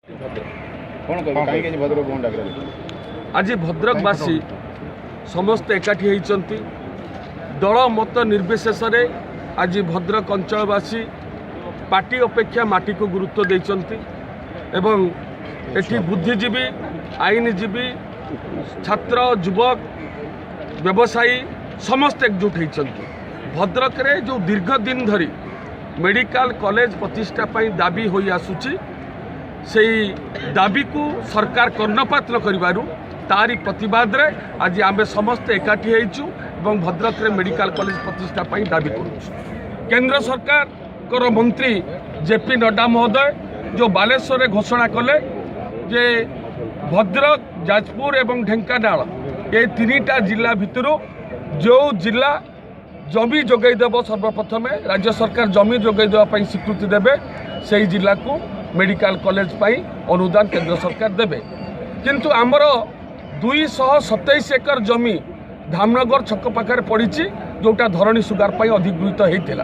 आज भद्रकवासी समस्त एकाठी होती दल मत निर्विशेष आज भद्रक अंचलवासी पार्टी अपेक्षा माटी को गुरुत्व देते एवं एटी बुद्धिजीवी आईनजीवी छात्र युवक व्यवसायी समस्त एकजुट होती भद्रक रे जो दीर्घ दिन धरी मेडिकल कॉलेज प्रतिष्ठा पाई दाबी हो आसुची से दाबी को सरकार कर्णपात न करिबारु तारी प्रतिवाद रे आज आमे समस्त एकाठी होइछु एवं भद्रक रे मेडिकल कॉलेज प्रतिष्ठा पाई दाबी करूछु। केंद्र सरकार कर मंत्री जेपी नड्डा महोदय जो बालेश्वर रे घोषणा कले जे भद्रक जाजपुर एवं ढेंकानाल ये तीनटा जिला भितर जो जिला जमी जोगैदेव सर्वप्रथम राज्य सरकार जमी जोगैदेवाई स्वीकृति देवे से जिला को मेडिकल कॉलेज पाई अनुदान केंद्र सरकार देवे किंतु आमर 227 एकर जमी धामनगर छक पाखे पड़ी जोटा धरणी सुगार पाई अधिगृहित होता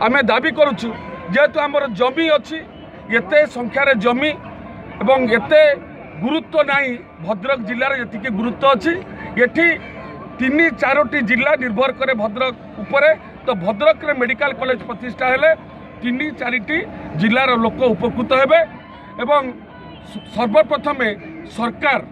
आमे दाबी करुचु जेहेतु आमर जमी अच्छी एते संख्यार जमी एवं एते गुरुत्व नहीं भद्रक जिलार जी गुरुत्व अच्छी ये 3-4टी जिला निर्भर करे भद्रक उपरे तो भद्रक रे मेडिकल कॉलेज प्रतिष्ठा हेले 3-4टी जिलार लोक उपकृत हेबे एवं सर्वप्रथम सरकार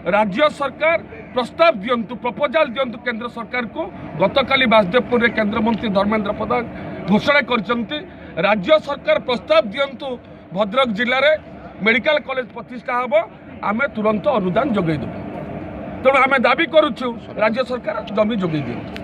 राज्य सरकार प्रस्ताव दियंतु प्रपोजाल दियंतु केंद्र सरकार को गतकाली बासदेवपुर केंद्र मंत्री धर्मेंद्र प्रधान घोषणा करछंती राज्य सरकार प्रस्ताव दियंतु भद्रक जिले में मेडिकल कॉलेज प्रतिष्ठा हेबो आमे तुरंत अनुदान जोगै देबु तेणु आमे दाबी करुछु राज्य सरकार जमी जोगै दियंतु।